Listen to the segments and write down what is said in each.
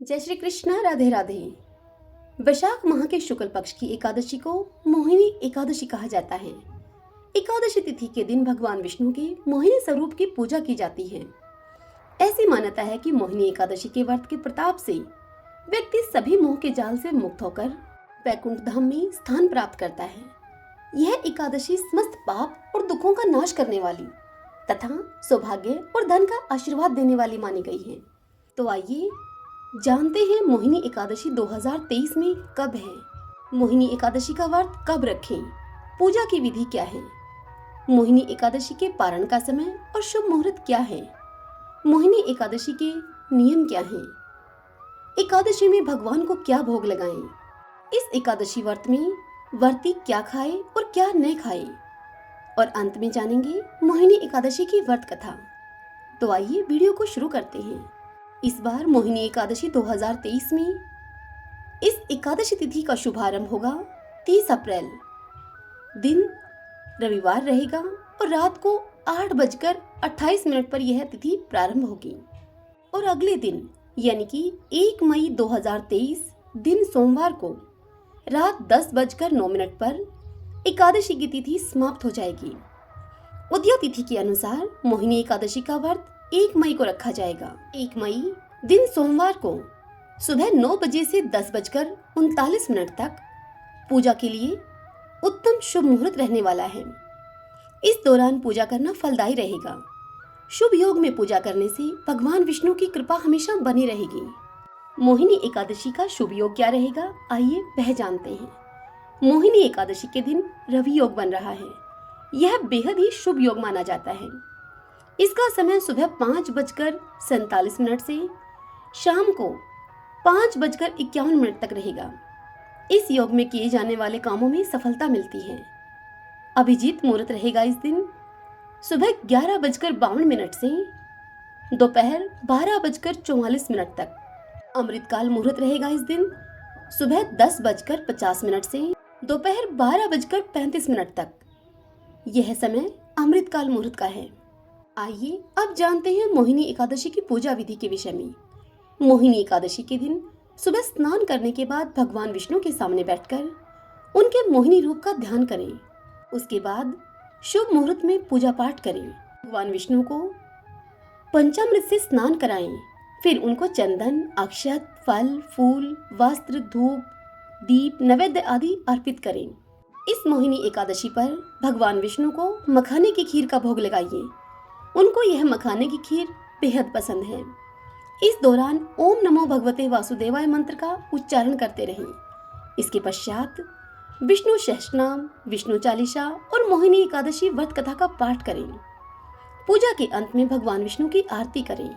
जय श्री कृष्णा। राधे राधे। वैशाख माह के शुक्ल पक्ष की एकादशी को मोहिनी एकादशी कहा जाता है। एकादशी तिथि के दिन भगवान विष्णु के मोहिनी स्वरूप की पूजा की जाती है। ऐसी मान्यता है कि मोहिनी एकादशी के व्रत के प्रताप से व्यक्ति सभी मोह के जाल से मुक्त होकर वैकुंठ धाम में स्थान प्राप्त करता है। यह एकादशी समस्त पाप और दुखों का नाश करने वाली तथा सौभाग्य और धन का आशीर्वाद देने वाली मानी गई है। तो आइए जानते हैं मोहिनी एकादशी 2023 में कब है। मोहिनी एकादशी का व्रत कब रखें, पूजा की विधि क्या है, मोहिनी एकादशी के पारण का समय और शुभ मुहूर्त क्या है, मोहिनी एकादशी के नियम क्या हैं, एकादशी में भगवान को क्या भोग लगाएं, इस एकादशी व्रत में व्रती क्या खाए और क्या न खाए, और अंत में जानेंगे मोहिनी एकादशी की व्रत कथा। तो आइए वीडियो को शुरू करते हैं। इस बार मोहिनी एकादशी 2023 में इस एकादशी तिथि का शुभारंभ होगा 30 अप्रैल। दिन रविवार रहेगा और रात को 8:28 पर यह तिथि प्रारंभ होगी और अगले दिन यानी कि 1 मई 2023 दिन सोमवार को रात 10:09 पर एकादशी की तिथि समाप्त हो जाएगी। उदया तिथि के अनुसार मोहिनी एकादशी का व्रत 1 मई को रखा जाएगा। 1 मई दिन सोमवार को सुबह 9 बजे से 10:39 तक पूजा के लिए उत्तम शुभ मुहूर्त रहने वाला है। इस दौरान पूजा करना फलदायी रहेगा। शुभ योग में पूजा करने से भगवान विष्णु की कृपा हमेशा बनी रहेगी। मोहिनी एकादशी का शुभ योग क्या रहेगा, आइए वह जानते हैं। मोहिनी एकादशी के दिन रवि योग बन रहा है। यह बेहद ही शुभ योग माना जाता है। इसका समय सुबह 5:47 से शाम को 5:51 तक रहेगा। इस योग में किए जाने वाले कामों में सफलता मिलती है। अभिजीत मुहूर्त रहेगा इस दिन सुबह 11:52 से दोपहर 12:44 तक। अमृतकाल मुहूर्त रहेगा इस दिन सुबह 10:50 से दोपहर 12:35 तक। यह समय अमृतकाल मुहूर्त का है। आइए अब जानते हैं मोहिनी एकादशी की पूजा विधि के विषय में। मोहिनी एकादशी के दिन सुबह स्नान करने के बाद भगवान विष्णु के सामने बैठकर उनके मोहिनी रूप का ध्यान करें। उसके बाद शुभ मुहूर्त में पूजा पाठ करें। भगवान विष्णु को पंचामृत से स्नान कराएं। फिर उनको चंदन, अक्षत, फल, फूल, वस्त्र, धूप, दीप, नैवेद्य आदि अर्पित करें। इस मोहिनी एकादशी पर भगवान विष्णु को मखाने की खीर का भोग लगाइए। उनको यह मखाने की खीर बेहद पसंद है। इस दौरान ओम नमो भगवते वासुदेवाय मंत्र का उच्चारण करते रहें। इसके पश्चात विष्णु सहस्रनाम, विष्णु चालीसा और मोहिनी एकादशी व्रत कथा का पाठ करें। पूजा के अंत में भगवान विष्णु की आरती करें।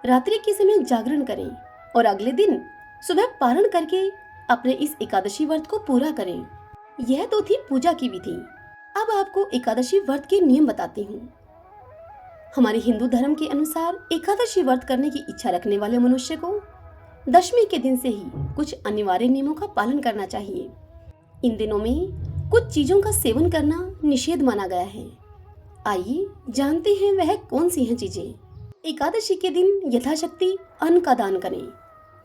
रात्रि के समय जागरण करें और अगले दिन सुबह पारण करके अपने इस एकादशी व्रत को पूरा करें। यह तो थी पूजा की विधि। अब आपको एकादशी व्रत के नियम बताती हूँ। हमारे हिंदू धर्म के अनुसार एकादशी व्रत करने की इच्छा रखने वाले मनुष्य को दशमी के दिन से ही कुछ अनिवार्य नियमों का पालन करना चाहिए। इन दिनों में कुछ चीजों का सेवन करना निषेध माना गया है। आइए जानते हैं वह कौन सी हैं चीजें। एकादशी के दिन यथाशक्ति अन्न का दान करें,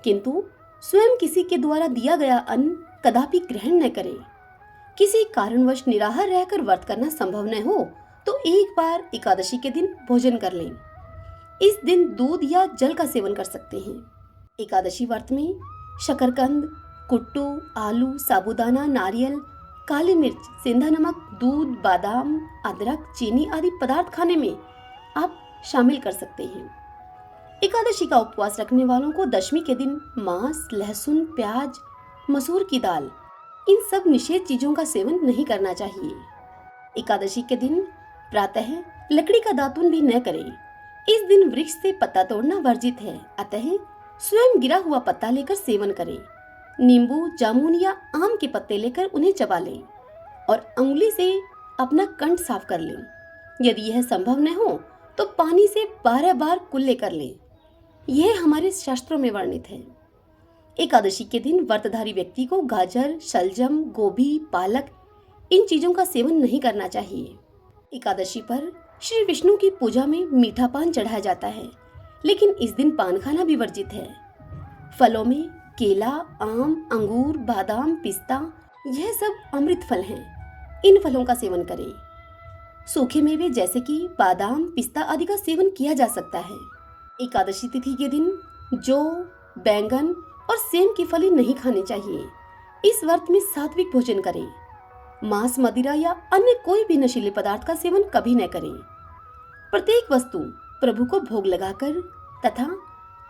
किंतु स्वयं किसी के द्वारा दिया गया अन्न कदापि ग्रहण न करें। किसी कारणवश निराहार रहकर व्रत करना संभव न हो तो एक बार एकादशी के दिन भोजन कर लें। इस दिन दूध या जल का सेवन कर सकते हैं। एकादशी व्रत में शकरकंद, कुट्टू, आलू, साबूदाना, नारियल, काली मिर्च, सेंधा नमक, दूध, बादाम, अदरक, चीनी आदि पदार्थ खाने में आप शामिल कर सकते हैं। एकादशी का उपवास रखने वालों को दशमी के दिन मांस, लहसुन, प्याज, मसूर की दाल, इन सब निषेध चीजों का सेवन नहीं करना चाहिए। एकादशी के दिन प्रातः लकड़ी का दातुन भी न करें। इस दिन वृक्ष से पत्ता तोड़ना वर्जित है, अतः स्वयं गिरा हुआ पत्ता लेकर सेवन करें। नींबू, जामुन या आम के पत्ते लेकर उन्हें चबा लें और अंगुली से अपना कंठ साफ कर लें। यदि यह संभव न हो तो पानी से 12 बार कुल्ले कर लें। यह हमारे शास्त्रों में वर्णित है। एकादशी के दिन व्रतधारी व्यक्ति को गाजर, शलजम, गोभी, पालक इन चीजों का सेवन नहीं करना चाहिए। एकादशी पर श्री विष्णु की पूजा में मीठा पान चढ़ाया जाता है, लेकिन इस दिन पान खाना भी वर्जित है। फलों में केला, आम, अंगूर, बादाम, पिस्ता, यह सब अमृत फल हैं। इन फलों का सेवन करें। सूखे मेवे जैसे कि बादाम, पिस्ता आदि का सेवन किया जा सकता है। एकादशी तिथि के दिन जौ, बैंगन और सेम की फली नहीं खानी चाहिए। इस व्रत में सात्विक भोजन करें। मांस, मदिरा या अन्य कोई भी नशीले पदार्थ का सेवन कभी न करें। प्रत्येक वस्तु प्रभु को भोग लगाकर तथा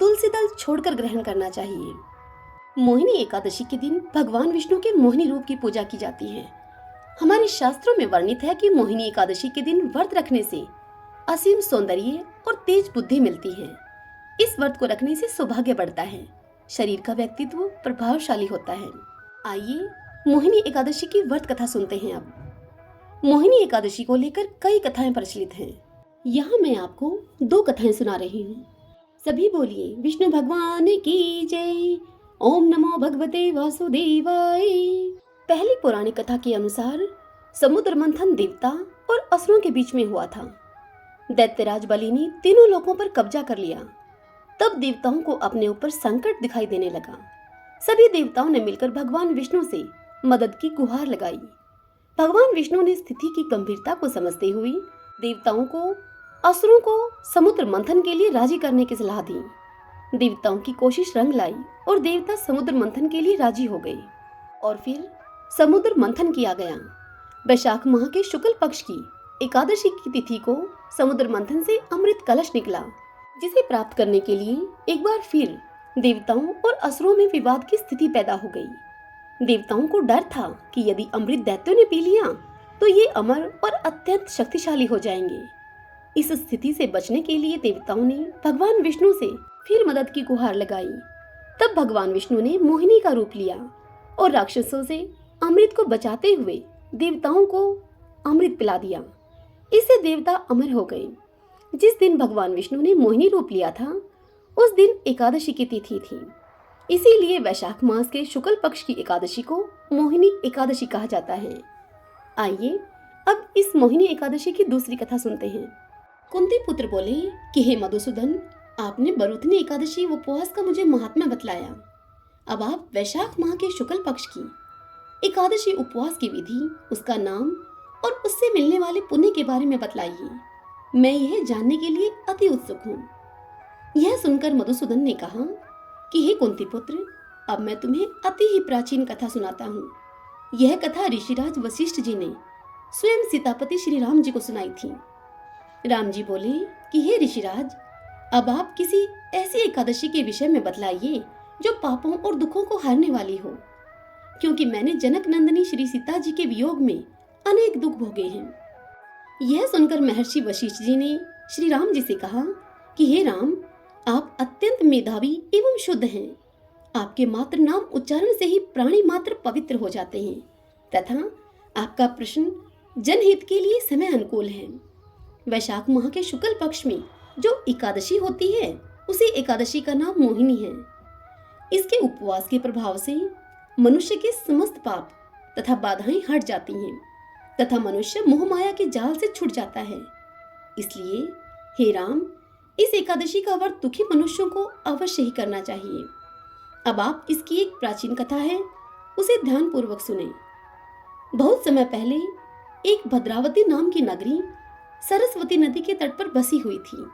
तुलसी दल छोड़कर ग्रहण करना चाहिए। मोहिनी एकादशी के दिन भगवान विष्णु के मोहिनी रूप की पूजा की जाती है। हमारे शास्त्रों में वर्णित है कि मोहिनी एकादशी के दिन व्रत रखने से असीम सौंदर्य और तेज बुद्धि मिलती है। इस व्रत को रखने से सौभाग्य बढ़ता है, शरीर का व्यक्तित्व प्रभावशाली होता है। आइए मोहिनी एकादशी की व्रत कथा सुनते हैं। अब मोहिनी एकादशी को लेकर कई कथाएं प्रचलित हैं। यहाँ मैं आपको 2 कथाएं सुना रही हूँ। सभी बोलिए विष्णु भगवान की जय। ओम नमो भगवते वासुदेवाय। पहली पौराणिक कथा के अनुसार समुद्र मंथन देवता और असुरों के बीच में हुआ था। दैत्यराज बलि ने तीनों लोकों पर कब्जा कर लिया। तब देवताओं को अपने ऊपर संकट दिखाई देने लगा। सभी देवताओं ने मिलकर भगवान विष्णु से मदद की गुहार लगाई। भगवान विष्णु ने स्थिति की गंभीरता को समझते हुए देवताओं को असुरों को समुद्र मंथन के लिए राजी करने की सलाह दी। देवताओं की कोशिश रंग लाई और देवता समुद्र मंथन के लिए राजी हो गए और फिर समुद्र मंथन किया गया। वैशाख माह के शुक्ल पक्ष की एकादशी की तिथि को समुद्र मंथन से अमृत कलश निकला, जिसे प्राप्त करने के लिए एक बार फिर देवताओं और असुरों में विवाद की स्थिति पैदा हो गई। देवताओं को डर था कि यदि अमृत दैत्यों ने पी लिया तो ये अमर और अत्यंत शक्तिशाली हो जाएंगे। इस स्थिति से बचने के लिए देवताओं ने भगवान विष्णु से फिर मदद की गुहार लगाई। तब भगवान विष्णु ने मोहिनी का रूप लिया और राक्षसों से अमृत को बचाते हुए देवताओं को अमृत पिला दिया। इससे देवता अमर हो गए। जिस दिन भगवान विष्णु ने मोहिनी रूप लिया था उस दिन एकादशी की तिथि थी। इसीलिए वैशाख मास के शुक्ल पक्ष की एकादशी को मोहिनी एकादशी कहा जाता है। आइए अब इस मोहिनी एकादशी की दूसरी कथा सुनते हैं। कुंती पुत्र बोले कि हे मधुसूदन, आपने बरूथनी एकादशी उपवास का मुझे महात्म्य बतलाया। अब आप वैशाख माह के शुक्ल पक्ष की एकादशी उपवास की विधि, उसका नाम और उससे मिलने वाले पुण्य के बारे में बतलाइए। मैं यह जानने के लिए अति उत्सुक हूँ। यह सुनकर मधुसूदन ने कहा कि हे कुंती पुत्र, अब मैं तुम्हें अति ही प्राचीन कथा सुनाता हूँ। यह कथा ऋषिराज वशिष्ठ जी ने स्वयं सीतापति श्री राम जी को सुनाई थी। राम जी बोले कि हे ऋषिराज, अब आप किसी ऐसी एकादशी के विषय में बतलाइए जो पापों और दुखों को हरने वाली हो, क्योंकि मैंने जनक नंदिनी श्री सीता जी के वियोग में अनेक दुख भोगे हैं। यह सुनकर महर्षि वशिष्ठ जी ने श्री राम जी से कहा कि हे राम, आप अत्यंत मेधावी एवं शुद्ध हैं। आपके मात्र नाम उच्चारण से ही प्राणी मात्र पवित्र हो जाते हैं तथा आपका प्रश्न जनहित के लिए समय अनुकूल है। वैशाख माह के शुक्ल पक्ष में जो एकादशी होती है उसी एकादशी का नाम मोहिनी है। इसके उपवास के प्रभाव से मनुष्य के समस्त पाप तथा बाधाएं हट जाती हैं तथा मनुष्य मोह माया के जाल से छूट जाता है। इसलिए हे राम, इस एकादशी का व्रत दुखी मनुष्यों को अवश्य ही करना चाहिए। अब आप इसकी एक प्राचीन कथा है, उसे ध्यान पूर्वक सुने। बहुत समय पहले एक भद्रावती नाम की नगरी सरस्वती नदी के तट पर बसी हुई थी।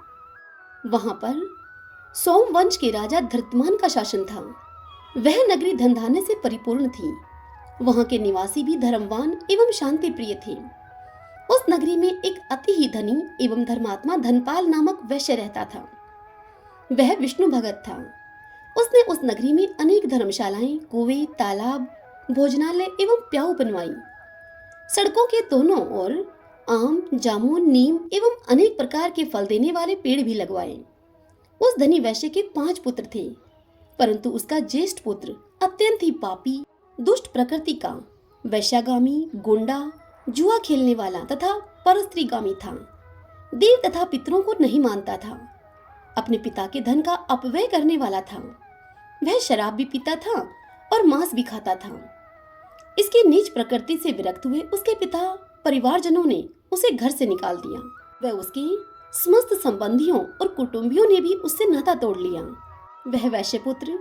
वहां पर सोम वंश के राजा धृतमान का शासन था। वह नगरी धन धान्य से परिपूर्ण थी। वहां के निवासी भी धर्मवान एवं शांति प्रिय थे। उस नगरी में एक अति ही धनी एवं धर्मात्मा धनपाल नामक वैश्य रहता था। वह विष्णु भगत था। उसने उस नगरी में अनेक धर्मशालाएं, कुएं, तालाब, भोजनालय एवं प्याऊ बनवाई। सड़कों के दोनों ओर आम, जामुन, नीम एवं अनेक प्रकार के फल देने वाले पेड़ भी लगवाए। उस धनी वैश्य के 5 पुत्र थे, परंतु उसका ज्येष्ठ पुत्र अत्यंत ही पापी, दुष्ट प्रकृति का, वैश्यागामी, गुंडा, जुआ खेलने वाला तथा परस्त्रीगामी था। देव तथा पितरों को नहीं मानता था। अपने पिता के धन का अपव्यय करने वाला था। वह शराब भी पीता था और मांस भी खाता था। इसकी नीच प्रकृति से विरक्त हुए उसके पिता परिवारजनों ने उसे घर से निकाल दिया। वह उसके समस्त संबंधियों और कुटुंबियों ने भी उससे नाता तोड़ लिया। वह वैश्यपुत्र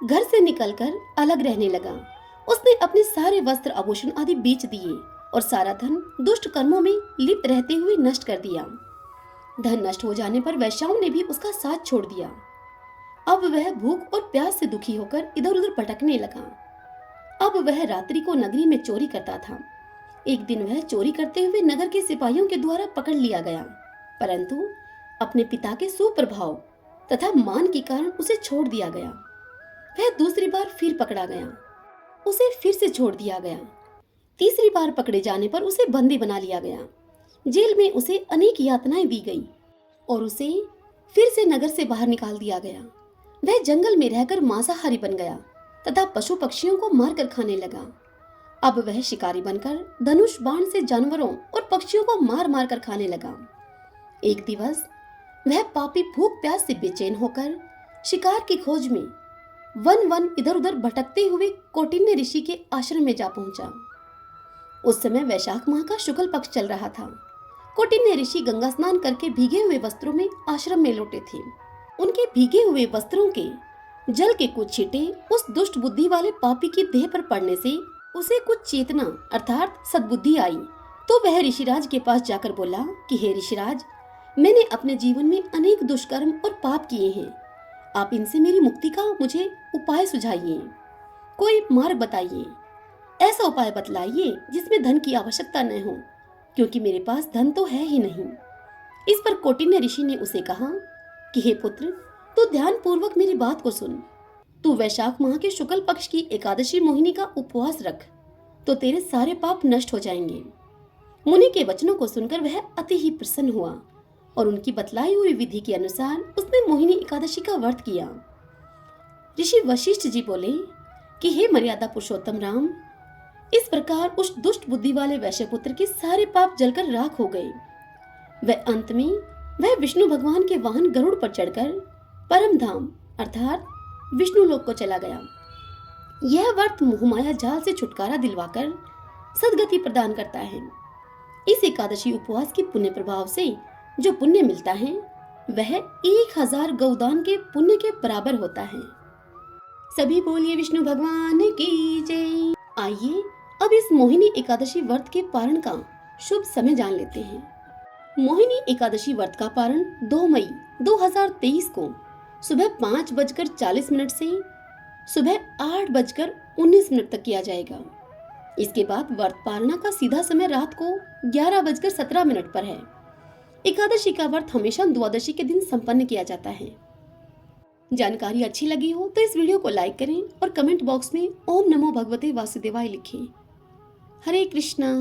घर से निकलकर अलग रहने लगा। उसने अपने सारे वस्त्र आभूषण आदि बेच दिए और सारा धन दुष्ट कर्मों में लिप्त रहते हुए नष्ट कर दिया। धन नष्ट हो जाने पर वेश्याओं ने भी उसका साथ छोड़ दिया। अब वह भूख और प्यास से दुखी होकर इधर उधर भटकने लगा। अब वह रात्रि को नगरी में चोरी करता था। एक दिन वह चोरी करते हुए नगर के सिपाहियों के द्वारा पकड़ लिया गया, परंतु अपने पिता के सुप्रभाव तथा मान के कारण उसे छोड़ दिया गया। वह दूसरी बार फिर पकड़ा गया, उसे फिर से छोड़ दिया गया। तीसरी बार पकड़े जाने पर उसे बंदी बना लिया गया। जेल में उसे अनेक यातनाएं दी गई और उसे फिर से नगर से बाहर निकाल दिया गया। वह जंगल में रहकर मांसाहारी बन गया तथा पशु पक्षियों को मारकर खाने लगा। अब वह शिकारी बनकर धनुष बाण से जानवरों और पक्षियों को मार मार कर खाने लगा। एक दिवस वह पापी भूख प्यास से बेचैन होकर शिकार की खोज में वन वन इधर उधर भटकते हुए कौटिन्य ऋषि के आश्रम में जा पहुंचा। उस समय वैशाख माह का शुक्ल पक्ष चल रहा था। कौटिन्य ऋषि गंगा स्नान करके भीगे हुए वस्त्रों में आश्रम में लौटे थे। उनके भीगे हुए वस्त्रों के जल के कुछ छींटे उस दुष्ट बुद्धि वाले पापी की देह पर पड़ने से उसे कुछ चेतना अर्थात सद्बुद्धि आई। तो वह ऋषिराज के पास जाकर बोला कि हे ऋषिराज, मैंने अपने जीवन में अनेक दुष्कर्म और पाप किए हैं। आप इनसे मेरी मुक्ति का मुझे उपाय सुझाइए, कोई मार्ग बताइए। ऐसा उपाय बतलाइए जिसमें धन की आवश्यकता न हो, क्योंकि मेरे पास धन तो है ही नहीं। इस पर कौटिन्य ऋषि ने उसे कहा कि हे पुत्र, तू ध्यान पूर्वक मेरी बात को सुन। तू वैशाख माह के शुक्ल पक्ष की एकादशी मोहिनी का उपवास रख, तो तेरे सारे पाप नष्ट हो जाएंगे। मुनि के वचनों को सुनकर वह अति ही प्रसन्न हुआ और उनकी बतलाई हुई विधि के अनुसार उसने मोहिनी एकादशी का व्रत किया। ऋषि वशिष्ठ जी बोले कि हे मर्यादा पुरुषोत्तम राम, इस प्रकार उस दुष्ट बुद्धि वाले वैश्यपुत्र के सारे पाप जलकर राख हो गए। वह अंत में वह विष्णु भगवान के वाहन गरुड़ पर चढ़कर परम धाम अर्थात विष्णु लोक को चला गया। यह व्रत मोहमाया जाल से छुटकारा दिलवाकर सद्गति प्रदान करता है। इस एकादशी उपवास के पुण्य प्रभाव से जो पुण्य मिलता है वह 1000 गौदान के पुण्य के बराबर होता है। सभी बोलिए विष्णु भगवान की जय। आइए अब इस मोहिनी एकादशी व्रत के पारण का शुभ समय जान लेते हैं। मोहिनी एकादशी व्रत का पारण 2 मई 2023 को सुबह 5:40 से सुबह 8:19 तक किया जाएगा। इसके बाद व्रत पालना का सीधा समय रात को 11:17 पर है। एकादशी का व्रत हमेशा द्वादशी के दिन संपन्न किया जाता है। जानकारी अच्छी लगी हो तो इस वीडियो को लाइक करें और कमेंट बॉक्स में ओम नमो भगवते वासुदेवाय लिखें। हरे कृष्णा।